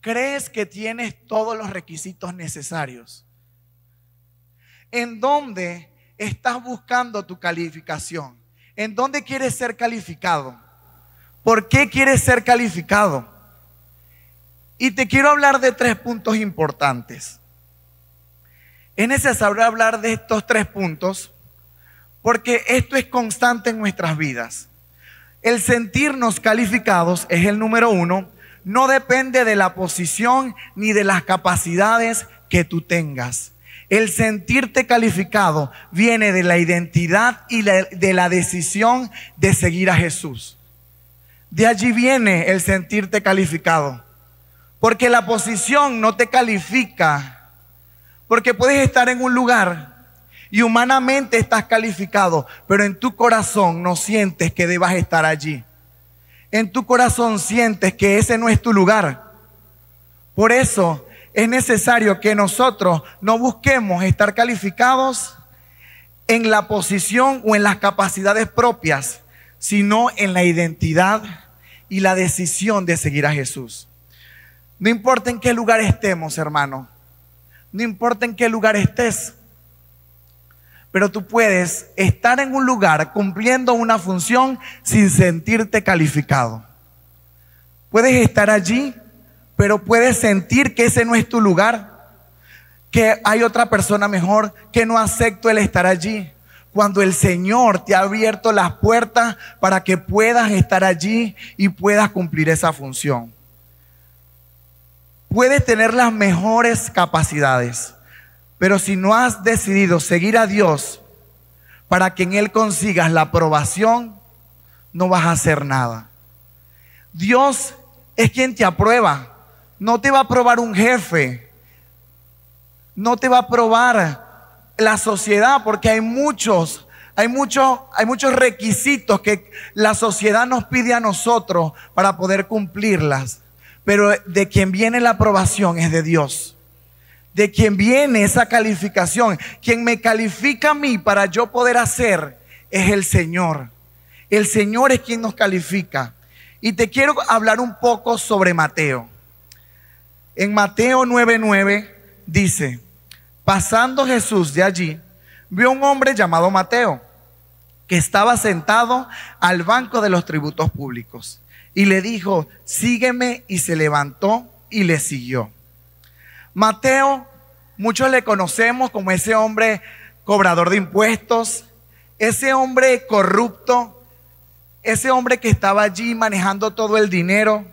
¿Crees que tienes todos los requisitos necesarios? ¿En dónde estás buscando tu calificación? ¿En dónde quieres ser calificado? ¿Por qué quieres ser calificado? Y te quiero hablar de 3 puntos importantes. Es necesario hablar de estos 3 puntos porque esto es constante en nuestras vidas. El sentirnos calificados es el número 1. No depende de la posición ni de las capacidades que tú tengas. El sentirte calificado viene de la identidad y de la decisión de seguir a Jesús. De allí viene el sentirte calificado. Porque la posición no te califica. Porque puedes estar en un lugar y humanamente estás calificado, pero en tu corazón no sientes que debas estar allí. En tu corazón sientes que ese no es tu lugar. Por eso es necesario que nosotros no busquemos estar calificados en la posición o en las capacidades propias, sino en la identidad y la decisión de seguir a Jesús. No importa en qué lugar estemos, hermano. No importa en qué lugar estés. Pero tú puedes estar en un lugar cumpliendo una función sin sentirte calificado. Puedes estar allí, pero puedes sentir que ese no es tu lugar, que hay otra persona mejor, que no acepto el estar allí. Cuando el Señor te ha abierto las puertas para que puedas estar allí y puedas cumplir esa función. Puedes tener las mejores capacidades, pero si no has decidido seguir a Dios para que en Él consigas la aprobación, no vas a hacer nada. Dios es quien te aprueba. No te va a aprobar un jefe. No te va a aprobar la sociedad, porque hay muchos requisitos que la sociedad nos pide a nosotros para poder cumplirlas. Pero de quien viene la aprobación es de Dios. De quien viene esa calificación. Quien me califica a mí para yo poder hacer es el Señor. El Señor es quien nos califica. Y te quiero hablar un poco sobre Mateo. En Mateo 9:9 dice: pasando Jesús de allí, vio un hombre llamado Mateo, que estaba sentado al banco de los tributos públicos. Y le dijo: sígueme, y se levantó y le siguió. Mateo, muchos le conocemos como ese hombre cobrador de impuestos, ese hombre corrupto, ese hombre que estaba allí manejando todo el dinero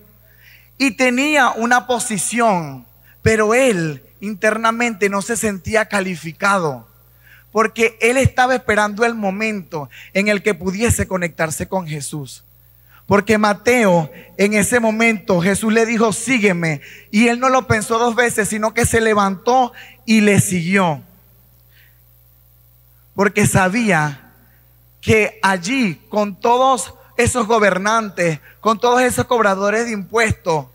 y tenía una posición, pero él internamente no se sentía calificado, porque él estaba esperando el momento en el que pudiese conectarse con Jesús. Porque Mateo, en ese momento, Jesús le dijo: sígueme. Y él no lo pensó 2 veces, sino que se levantó y le siguió. Porque sabía que allí, con todos esos gobernantes, con todos esos cobradores de impuestos,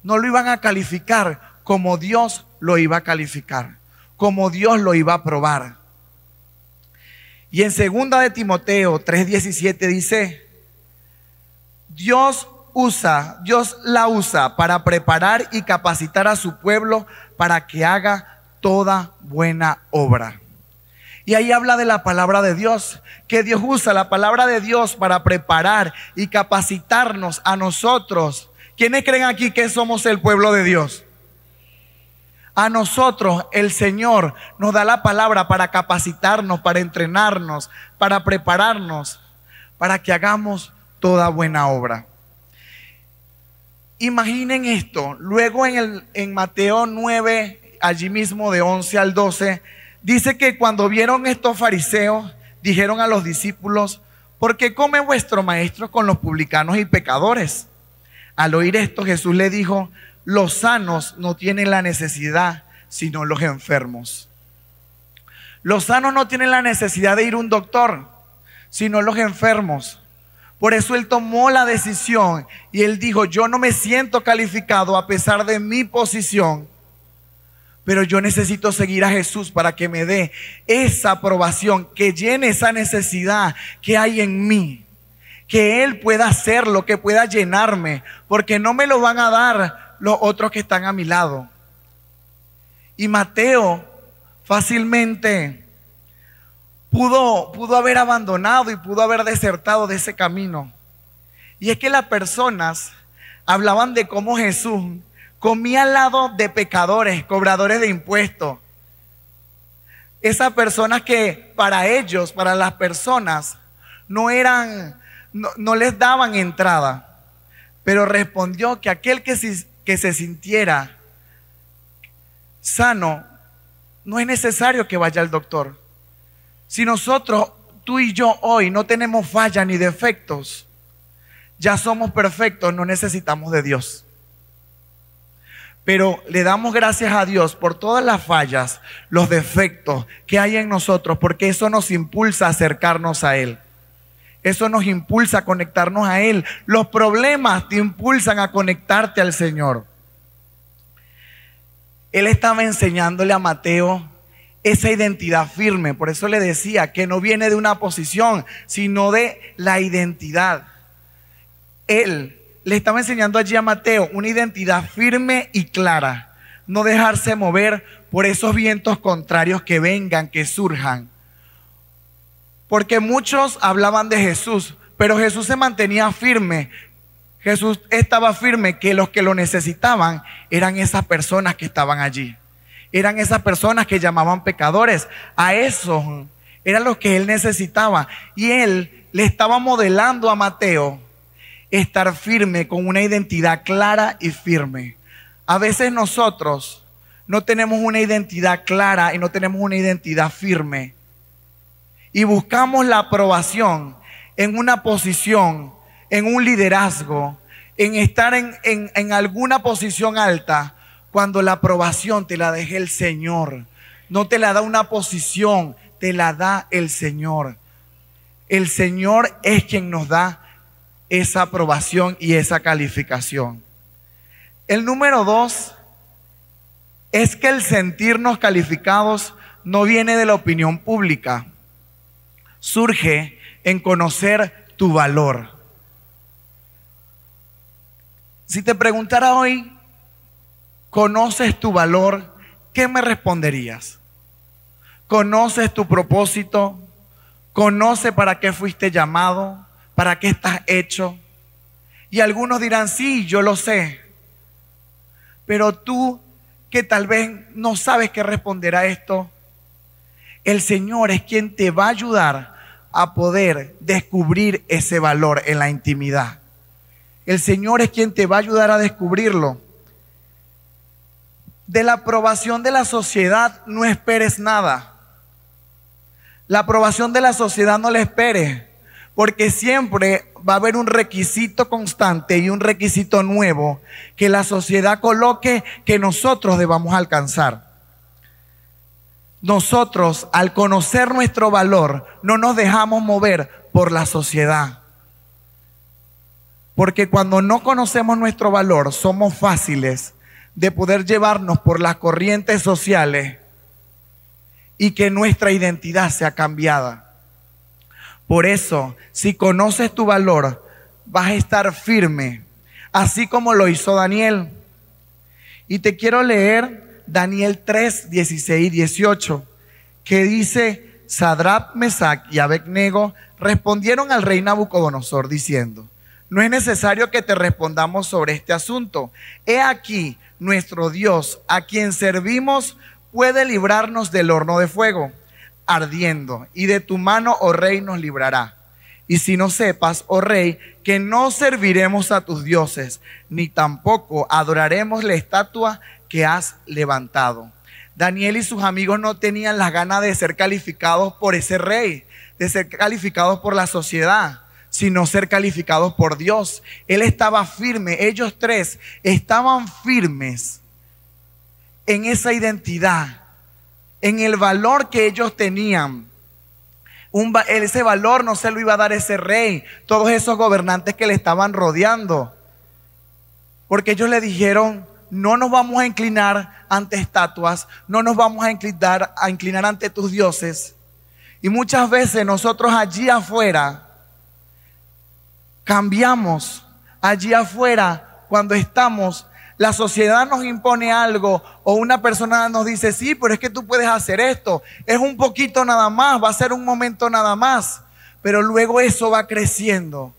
no lo iban a calificar como Dios lo iba a calificar, como Dios lo iba a aprobar. Y en 2 de Timoteo 3:17 dice: Dios la usa para preparar y capacitar a su pueblo para que haga toda buena obra. Y ahí habla de la palabra de Dios, que Dios usa la palabra de Dios para preparar y capacitarnos a nosotros. ¿Quiénes creen aquí que somos el pueblo de Dios? A nosotros el Señor nos da la palabra para capacitarnos, para entrenarnos, para prepararnos, para que hagamos toda buena obra. Imaginen esto. Luego en Mateo 9, allí mismo de 11 al 12, dice que cuando vieron estos fariseos, dijeron a los discípulos: ¿por qué come vuestro maestro con los publicanos y pecadores? Al oír esto, Jesús le dijo: los sanos no tienen la necesidad, sino los enfermos. Los sanos no tienen la necesidad de ir a un doctor, sino los enfermos. Por eso él tomó la decisión y él dijo: yo no me siento calificado a pesar de mi posición, pero yo necesito seguir a Jesús para que me dé esa aprobación, que llene esa necesidad que hay en mí, que Él pueda hacerlo, que pueda llenarme, porque no me lo van a dar los otros que están a mi lado. Y Mateo fácilmente pudo haber abandonado y pudo haber desertado de ese camino. Y es que las personas hablaban de cómo Jesús comía al lado de pecadores, cobradores de impuestos. Esas personas que para ellos, para las personas, no les daban entrada. Pero respondió que aquel que se sintiera sano, no es necesario que vaya al doctor. Si nosotros, tú y yo hoy no tenemos fallas ni defectos, ya somos perfectos, no necesitamos de Dios. Pero le damos gracias a Dios por todas las fallas, los defectos que hay en nosotros, porque eso nos impulsa a acercarnos a Él. Eso nos impulsa a conectarnos a Él. Los problemas te impulsan a conectarte al Señor. Él estaba enseñándole a Mateo esa identidad firme. Por eso le decía que no viene de una posición, sino de la identidad. Él le estaba enseñando allí a Mateo una identidad firme y clara. No dejarse mover por esos vientos contrarios que vengan, que surjan. Porque muchos hablaban de Jesús, pero Jesús se mantenía firme. Jesús estaba firme que los que lo necesitaban eran esas personas que estaban allí. Eran esas personas que llamaban pecadores. A esos eran los que él necesitaba. Y él le estaba modelando a Mateo estar firme con una identidad clara y firme. A veces nosotros no tenemos una identidad clara y no tenemos una identidad firme. Y buscamos la aprobación en una posición, en un liderazgo, en estar en alguna posición alta, cuando la aprobación te la deja el Señor. No te la da una posición, te la da el Señor. El Señor es quien nos da esa aprobación y esa calificación. El número 2 es que el sentirnos calificados no viene de la opinión pública. Surge en conocer tu valor. Si te preguntara hoy, ¿conoces tu valor? ¿Qué me responderías? ¿Conoces tu propósito? ¿Conoces para qué fuiste llamado? ¿Para qué estás hecho? Y algunos dirán, sí, yo lo sé. Pero tú, que tal vez no sabes qué responder a esto, el Señor es quien te va a ayudar a poder descubrir ese valor en la intimidad. El Señor es quien te va a ayudar a descubrirlo. De la aprobación de la sociedad no esperes nada. La aprobación de la sociedad no la esperes, porque siempre va a haber un requisito constante y un requisito nuevo que la sociedad coloque que nosotros debamos alcanzar. Nosotros, al conocer nuestro valor, no nos dejamos mover por la sociedad. Porque cuando no conocemos nuestro valor, somos fáciles de poder llevarnos por las corrientes sociales y que nuestra identidad sea cambiada. Por eso, si conoces tu valor, vas a estar firme, así como lo hizo Daniel. Y te quiero leer Daniel 3, 16 y 18, que dice: Sadrac, Mesac y Abednego respondieron al rey Nabucodonosor diciendo: no es necesario que te respondamos sobre este asunto. He aquí, nuestro Dios, a quien servimos, puede librarnos del horno de fuego ardiendo, y de tu mano, oh rey, nos librará. Y si no sepas, oh rey, que no serviremos a tus dioses, ni tampoco adoraremos la estatua que has levantado. Daniel y sus amigos no tenían las ganas de ser calificados por ese rey, de ser calificados por la sociedad, sino ser calificados por Dios. Él estaba firme, ellos tres estaban firmes en esa identidad, en el valor que ellos tenían. Ese valor no se lo iba a dar ese rey, todos esos gobernantes que le estaban rodeando, porque ellos le dijeron: no nos vamos a inclinar ante estatuas, no nos vamos a inclinar ante tus dioses. Y muchas veces nosotros allí afuera cambiamos, allí afuera cuando estamos La sociedad nos impone algo o una persona nos dice, sí, pero es que tú puedes hacer esto. Es un poquito nada más, va a ser un momento nada más. Pero luego eso va creciendo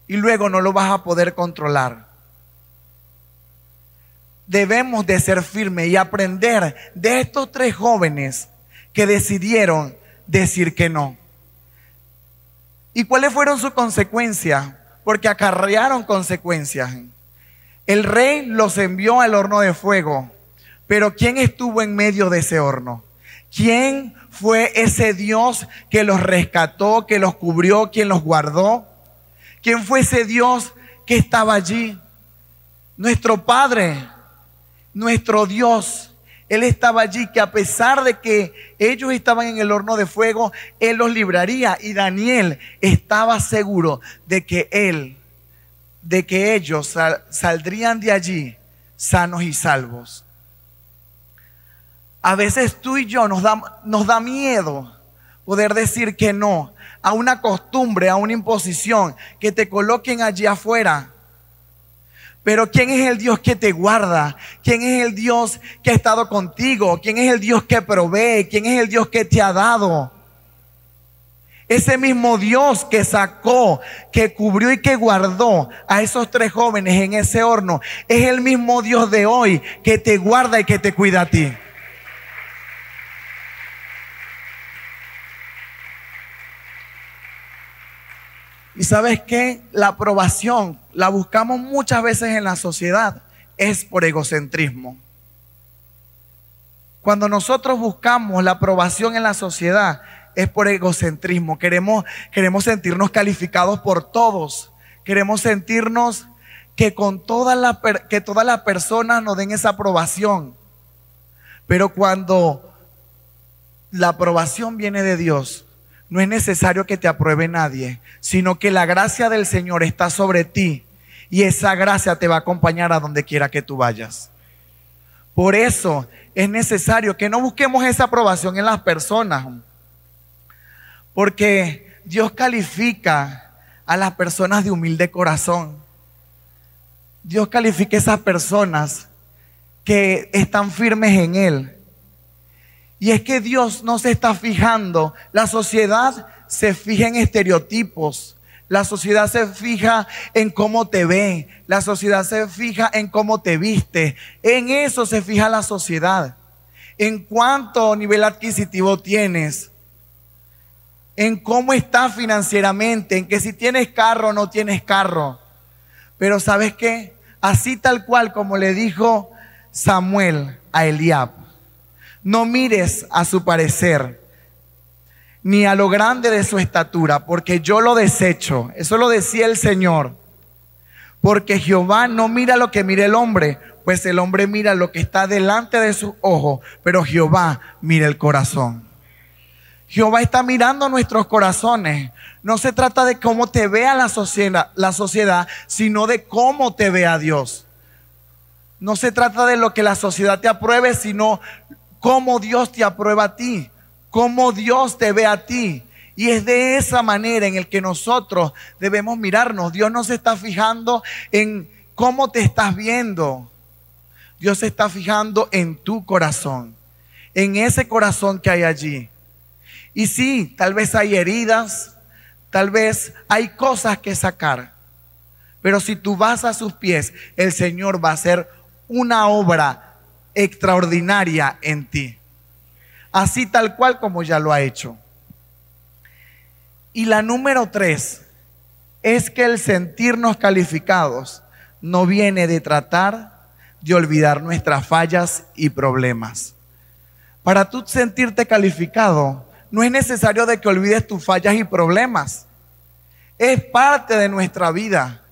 y luego no lo vas a poder controlar. Debemos de ser firmes y aprender de estos 3 jóvenes que decidieron decir que no. ¿Y cuáles fueron sus consecuencias? Porque acarrearon consecuencias. El rey los envió al horno de fuego, pero ¿quién estuvo en medio de ese horno? ¿Quién fue ese Dios que los rescató, que los cubrió, quien los guardó? ¿Quién fue ese Dios que estaba allí? Nuestro Padre, nuestro Dios. Él estaba allí, que a pesar de que ellos estaban en el horno de fuego, Él los libraría. Y Daniel estaba seguro de que ellos saldrían de allí sanos y salvos. A veces tú y yo nos da miedo poder decir que no a una costumbre, a una imposición, que te coloquen allí afuera. Pero ¿quién es el Dios que te guarda? ¿Quién es el Dios que ha estado contigo? ¿Quién es el Dios que provee? ¿Quién es el Dios que te ha dado? Ese mismo Dios que sacó, que cubrió y que guardó a esos 3 jóvenes en ese horno, es el mismo Dios de hoy que te guarda y que te cuida a ti. Y ¿sabes qué? La aprobación la buscamos muchas veces en la sociedad, es por egocentrismo. Cuando nosotros buscamos la aprobación en la sociedad, es por egocentrismo. Queremos sentirnos calificados por todos. Queremos sentirnos que que todas las personas nos den esa aprobación. Pero cuando la aprobación viene de Dios, no es necesario que te apruebe nadie, sino que la gracia del Señor está sobre ti y esa gracia te va a acompañar a donde quiera que tú vayas. Por eso es necesario que no busquemos esa aprobación en las personas, porque Dios califica a las personas de humilde corazón. Dios califica a esas personas que están firmes en Él. Y es que Dios no se está fijando. La sociedad se fija en estereotipos. La sociedad se fija en cómo te ve. La sociedad se fija en cómo te viste. En eso se fija la sociedad. En cuánto nivel adquisitivo tienes. En cómo estás financieramente. En que si tienes carro o no tienes carro. Pero ¿sabes qué? Así tal cual como le dijo Samuel a Eliab. No mires a su parecer, ni a lo grande de su estatura, porque yo lo desecho. Eso lo decía el Señor. Porque Jehová no mira lo que mira el hombre, pues el hombre mira lo que está delante de sus ojos, pero Jehová mira el corazón. Jehová está mirando nuestros corazones. No se trata de cómo te vea la sociedad, sino de cómo te vea Dios. No se trata de lo que la sociedad te apruebe, sino cómo Dios te aprueba a ti, cómo Dios te ve a ti. Y es de esa manera en el que nosotros debemos mirarnos. Dios no se está fijando en cómo te estás viendo. Dios se está fijando en tu corazón, en ese corazón que hay allí. Y sí, tal vez hay heridas, tal vez hay cosas que sacar. Pero si tú vas a sus pies, el Señor va a hacer una obra extraordinaria en ti, así tal cual como ya lo ha hecho. Y la número 3 es que el sentirnos calificados no viene de tratar de olvidar nuestras fallas y problemas. Para tú sentirte calificado, no es necesario de que olvides tus fallas y problemas. Es parte de nuestra vida,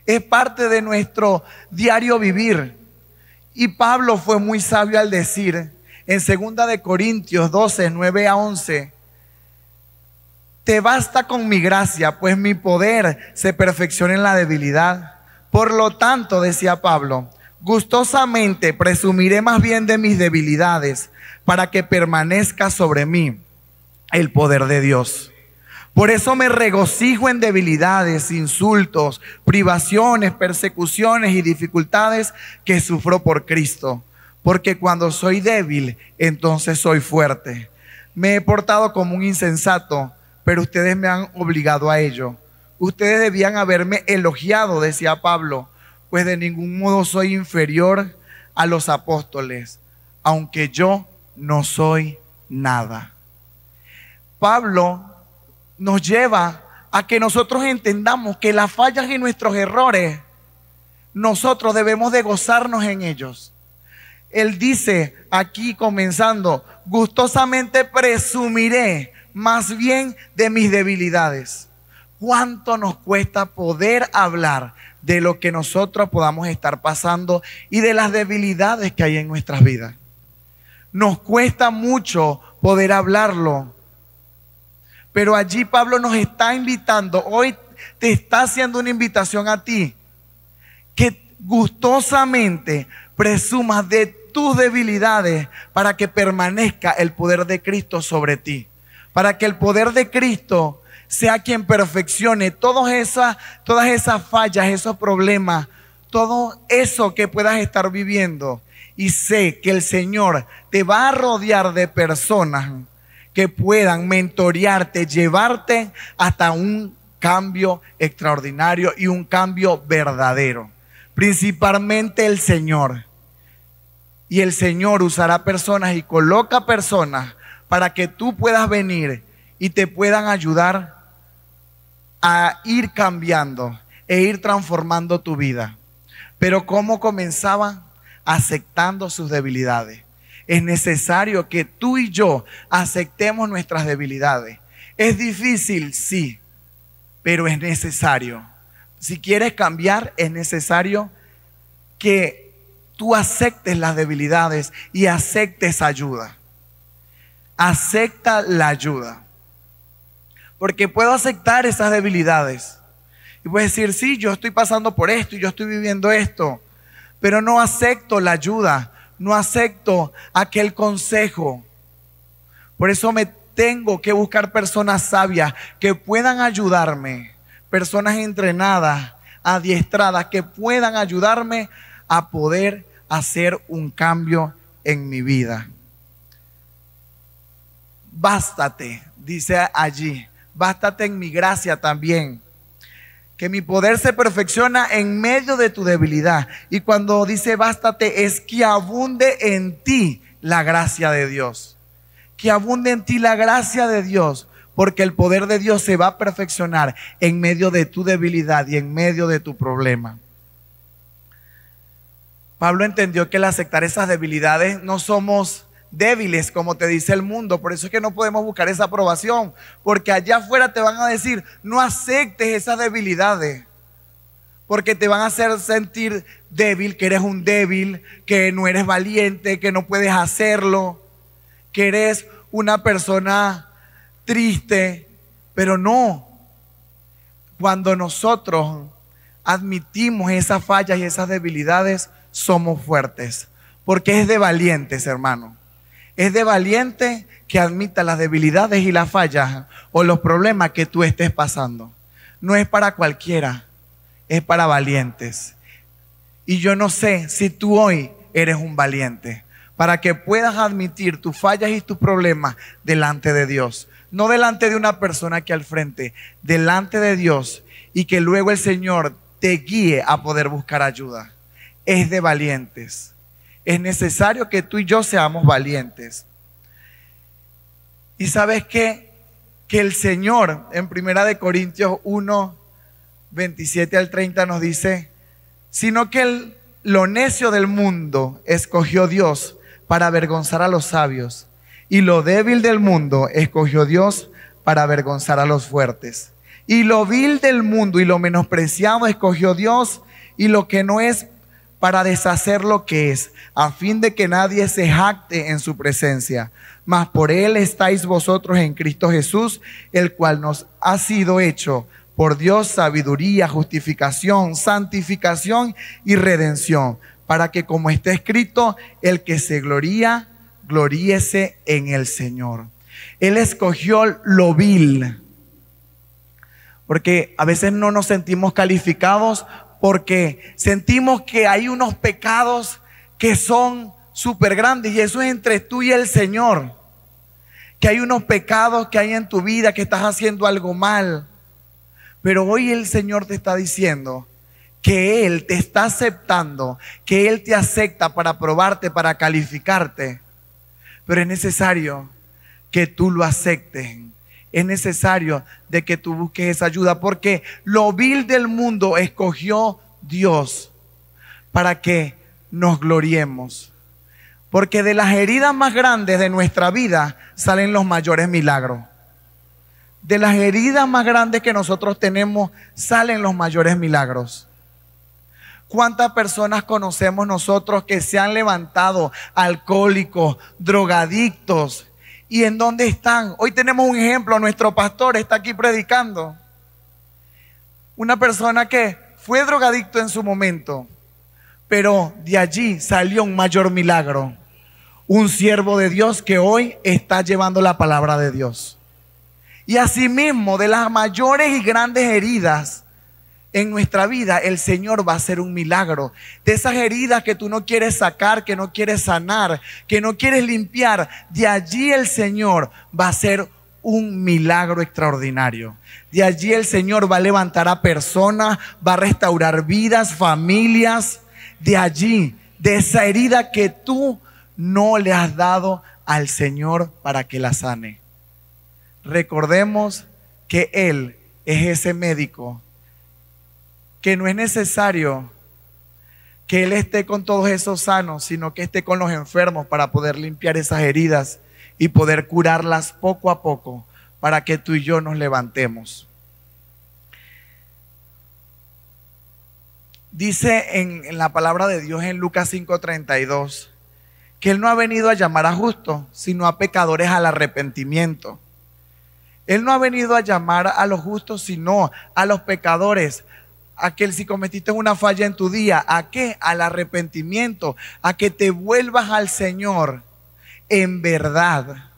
es parte de nuestro diario vivir. Y Pablo fue muy sabio al decir en 2 de Corintios 12, 9 a 11, te basta con mi gracia, pues mi poder se perfecciona en la debilidad. Por lo tanto, decía Pablo, gustosamente presumiré más bien de mis debilidades, para que permanezca sobre mí el poder de Dios. Por eso me regocijo en debilidades, insultos, privaciones, persecuciones y dificultades que sufro por Cristo. Porque cuando soy débil, entonces soy fuerte. Me he portado como un insensato, pero ustedes me han obligado a ello. Ustedes debían haberme elogiado, decía Pablo, pues de ningún modo soy inferior a los apóstoles, aunque yo no soy nada. Pablo nos lleva a que nosotros entendamos que las fallas y nuestros errores, nosotros debemos de gozarnos en ellos. Él dice aquí comenzando, gustosamente presumiré más bien de mis debilidades. ¿Cuánto nos cuesta poder hablar de lo que nosotros podamos estar pasando y de las debilidades que hay en nuestras vidas? Nos cuesta mucho poder hablarlo. Pero allí Pablo nos está invitando, hoy te está haciendo una invitación a ti, que gustosamente presumas de tus debilidades para que permanezca el poder de Cristo sobre ti. Para que el poder de Cristo sea quien perfeccione todas esas fallas, esos problemas, todo eso que puedas estar viviendo. Y sé que el Señor te va a rodear de personas que puedan mentorearte, llevarte hasta un cambio extraordinario y un cambio verdadero. Principalmente el Señor. Y el Señor usará personas y coloca personas para que tú puedas venir y te puedan ayudar a ir cambiando e ir transformando tu vida. Pero ¿cómo comenzaba? Aceptando sus debilidades. Es necesario que tú y yo aceptemos nuestras debilidades. Es difícil, sí, pero es necesario. Si quieres cambiar, es necesario que tú aceptes las debilidades y aceptes ayuda. Acepta la ayuda. Porque puedo aceptar esas debilidades. Y puedes decir, sí, yo estoy pasando por esto y yo estoy viviendo esto. Pero no acepto la ayuda. No acepto aquel consejo. Por eso me tengo que buscar personas sabias que puedan ayudarme. Personas entrenadas, adiestradas, que puedan ayudarme a poder hacer un cambio en mi vida. Bástate, dice allí, bástate en mi gracia también. Que mi poder se perfecciona en medio de tu debilidad. Y cuando dice bástate es que abunde en ti la gracia de Dios. Que abunde en ti la gracia de Dios. Porque el poder de Dios se va a perfeccionar en medio de tu debilidad y en medio de tu problema. Pablo entendió que al aceptar esas debilidades no somos débiles, como te dice el mundo. Por eso es que no podemos buscar esa aprobación, porque allá afuera te van a decir, no aceptes esas debilidades, porque te van a hacer sentir débil, que eres un débil, que no eres valiente, que no puedes hacerlo, que eres una persona triste. Pero no, cuando nosotros admitimos esas fallas y esas debilidades, somos fuertes, porque es de valientes, hermano. Es de valiente que admita las debilidades y las fallas o los problemas que tú estés pasando. No es para cualquiera, es para valientes. Y yo no sé si tú hoy eres un valiente, para que puedas admitir tus fallas y tus problemas delante de Dios. No delante de una persona aquí al frente, delante de Dios, y que luego el Señor te guíe a poder buscar ayuda. Es de valientes. Es necesario que tú y yo seamos valientes. ¿Y sabes qué? Que el Señor en 1 Corintios 1, 27 al 30 nos dice, sino que lo necio del mundo escogió Dios para avergonzar a los sabios, y lo débil del mundo escogió Dios para avergonzar a los fuertes. Y lo vil del mundo y lo menospreciado escogió Dios, y lo que no es, para deshacer lo que es, a fin de que nadie se jacte en su presencia. Mas por él estáis vosotros en Cristo Jesús, el cual nos ha sido hecho por Dios sabiduría, justificación, santificación y redención, para que, como está escrito, el que se gloría, gloríese en el Señor. Él escogió lo vil. Porque a veces no nos sentimos calificados porque sentimos que hay unos pecados que son súper grandes y eso es entre tú y el Señor. Que hay unos pecados que hay en tu vida, que estás haciendo algo mal. Pero hoy el Señor te está diciendo que Él te está aceptando, que Él te acepta para probarte, para calificarte. Pero es necesario que tú lo aceptes. Es necesario de que tú busques esa ayuda, porque lo vil del mundo escogió Dios para que nos gloriemos. Porque de las heridas más grandes de nuestra vida salen los mayores milagros. De las heridas más grandes que nosotros tenemos salen los mayores milagros. ¿Cuántas personas conocemos nosotros que se han levantado alcohólicos, drogadictos? ¿Y en dónde están? Hoy tenemos un ejemplo, nuestro pastor está aquí predicando. Una persona que fue drogadicto en su momento, pero de allí salió un mayor milagro. Un siervo de Dios que hoy está llevando la palabra de Dios. Y asimismo, de las mayores y grandes heridas en nuestra vida, el Señor va a hacer un milagro. De esas heridas que tú no quieres sacar, que no quieres sanar, que no quieres limpiar, de allí el Señor va a hacer un milagro extraordinario. De allí el Señor va a levantar a personas, va a restaurar vidas, familias. De allí, de esa herida que tú no le has dado al Señor para que la sane. Recordemos que Él es ese médico, que no es necesario que Él esté con todos esos sanos, sino que esté con los enfermos para poder limpiar esas heridas y poder curarlas poco a poco para que tú y yo nos levantemos. Dice en la palabra de Dios en Lucas 5:32 que Él no ha venido a llamar a justos, sino a pecadores al arrepentimiento. Él no ha venido a llamar a los justos, sino a los pecadores. A que si cometiste una falla en tu día, ¿a qué? Al arrepentimiento, a que te vuelvas al Señor en verdad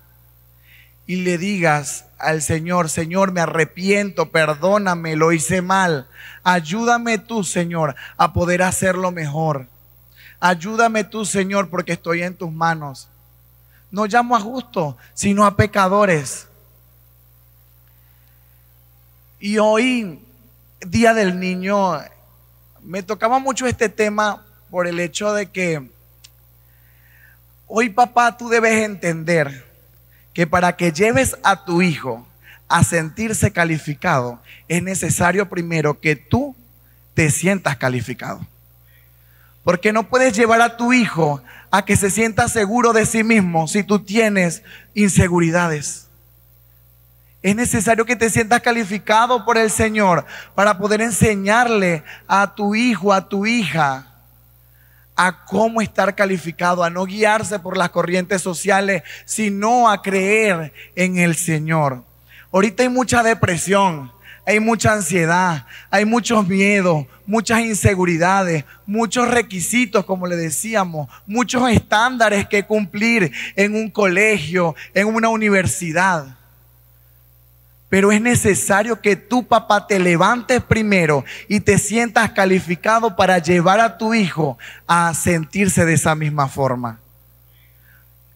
y le digas al Señor: Señor, me arrepiento, perdóname, lo hice mal. Ayúdame tú, Señor, a poder hacerlo mejor. Ayúdame tú, Señor, porque estoy en tus manos. No llamo a justos, sino a pecadores. Y hoy, Día del Niño, me tocaba mucho este tema por el hecho de que hoy, papá, tú debes entender que para que lleves a tu hijo a sentirse calificado, es necesario primero que tú te sientas calificado. Porque no puedes llevar a tu hijo a que se sienta seguro de sí mismo si tú tienes inseguridades. Es necesario que te sientas calificado por el Señor para poder enseñarle a tu hijo, a tu hija, a cómo estar calificado, a no guiarse por las corrientes sociales, sino a creer en el Señor. Ahorita hay mucha depresión, hay mucha ansiedad, hay muchos miedos, muchas inseguridades, muchos requisitos, como le decíamos, muchos estándares que cumplir en un colegio, en una universidad. Pero es necesario que tu papá te levantes primero y te sientas calificado para llevar a tu hijo a sentirse de esa misma forma.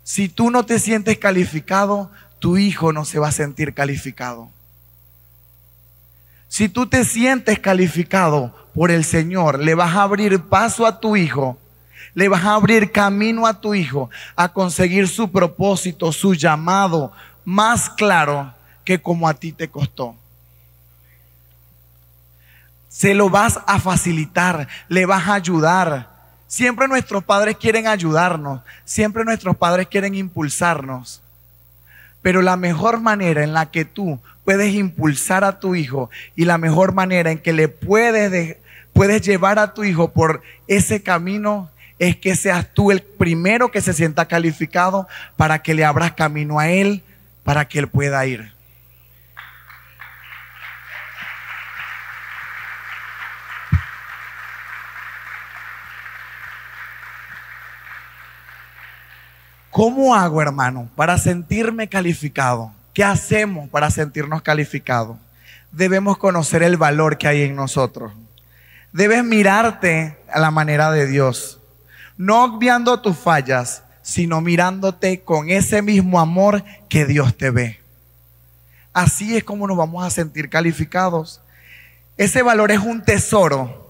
Si tú no te sientes calificado, tu hijo no se va a sentir calificado. Si tú te sientes calificado por el Señor, le vas a abrir paso a tu hijo, le vas a abrir camino a tu hijo a conseguir su propósito, su llamado más claro que como a ti te costó. Se lo vas a facilitar, le vas a ayudar. Siempre nuestros padres quieren ayudarnos, siempre nuestros padres quieren impulsarnos. Pero la mejor manera en la que tú puedes impulsar a tu hijo y la mejor manera en que le puedes llevar a tu hijo por ese camino es que seas tú el primero que se sienta calificado para que le abras camino a él, para que él pueda ir. ¿Cómo hago, hermano, para sentirme calificado? ¿Qué hacemos para sentirnos calificados? debemos conocer el valor que hay en nosotros. Debes mirarte a la manera de Dios, no obviando tus fallas, sino mirándote con ese mismo amor que Dios te ve. Así es como nos vamos a sentir calificados. Ese valor es un tesoro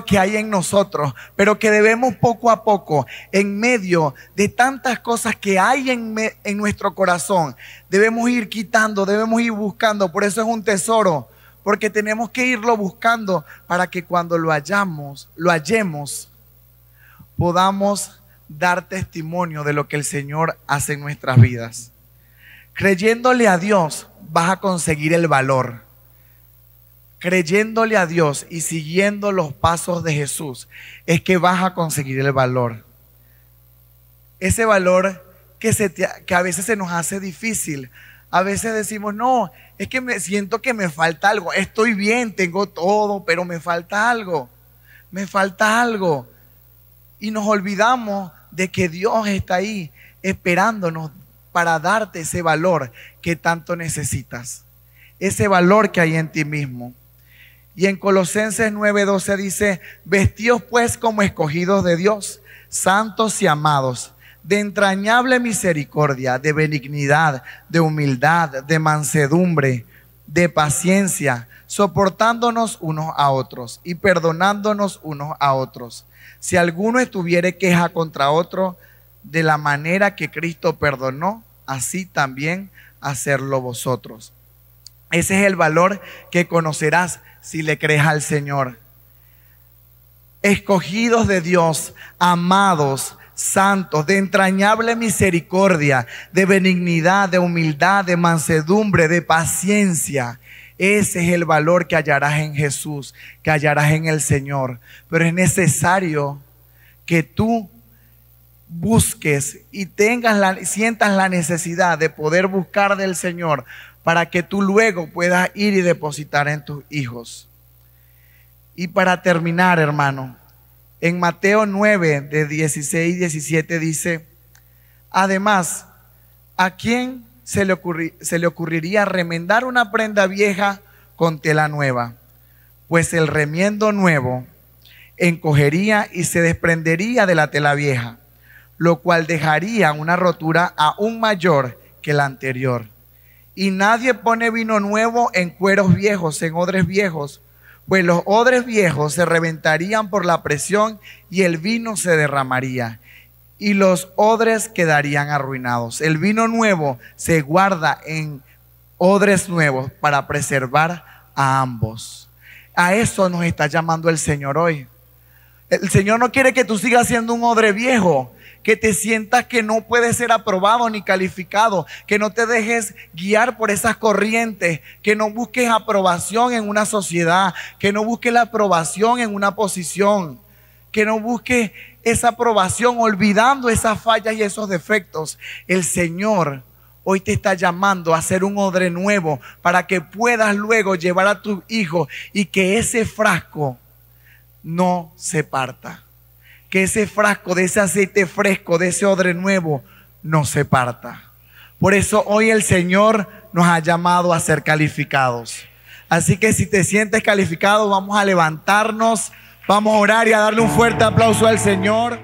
que hay en nosotros, pero que debemos poco a poco, en medio de tantas cosas que hay en nuestro corazón, debemos ir quitando, debemos ir buscando. Por eso es un tesoro, porque tenemos que irlo buscando para que cuando lo hallemos, podamos dar testimonio de lo que el Señor hace en nuestras vidas. Creyéndole a Dios, vas a conseguir el valor. Creyéndole a Dios y siguiendo los pasos de Jesús, es que vas a conseguir el valor. Ese valor que a veces se nos hace difícil. A veces decimos, no, es que me siento que me falta algo. Estoy bien, tengo todo, pero me falta algo. Me falta algo. Y nos olvidamos de que Dios está ahí esperándonos para darte ese valor que tanto necesitas. Ese valor que hay en ti mismo. Y en Colosenses 9:12 dice, vestíos pues como escogidos de Dios, santos y amados, de entrañable misericordia, de benignidad, de humildad, de mansedumbre, de paciencia, soportándonos unos a otros y perdonándonos unos a otros. Si alguno estuviere queja contra otro, de la manera que Cristo perdonó, así también hacerlo vosotros. Ese es el valor que conocerás si le crees al Señor. Escogidos de Dios, amados, santos, de entrañable misericordia, de benignidad, de humildad, de mansedumbre, de paciencia. Ese es el valor que hallarás en Jesús, que hallarás en el Señor. Pero es necesario que tú busques y sientas la necesidad de poder buscar del Señor para que tú luego puedas ir y depositar en tus hijos. Y para terminar, hermano, en Mateo 9, de 16 y 17 dice, además, ¿a quién se le ocurriría remendar una prenda vieja con tela nueva? Pues el remiendo nuevo encogería y se desprendería de la tela vieja, lo cual dejaría una rotura aún mayor que la anterior. Y nadie pone vino nuevo en cueros viejos, en odres viejos, pues los odres viejos se reventarían por la presión y el vino se derramaría y los odres quedarían arruinados. El vino nuevo se guarda en odres nuevos para preservar a ambos. A eso nos está llamando el Señor hoy. El Señor no quiere que tú sigas siendo un odre viejo, que te sientas que no puedes ser aprobado ni calificado, que no te dejes guiar por esas corrientes, que no busques aprobación en una sociedad, que no busques la aprobación en una posición, que no busques esa aprobación olvidando esas fallas y esos defectos. El Señor hoy te está llamando a ser un odre nuevo para que puedas luego llevar a tus hijos y que ese frasco no se parta. Que ese frasco de ese aceite fresco, de ese odre nuevo, no se parta. Por eso hoy el Señor nos ha llamado a ser calificados. Así que si te sientes calificado, vamos a levantarnos, vamos a orar y a darle un fuerte aplauso al Señor.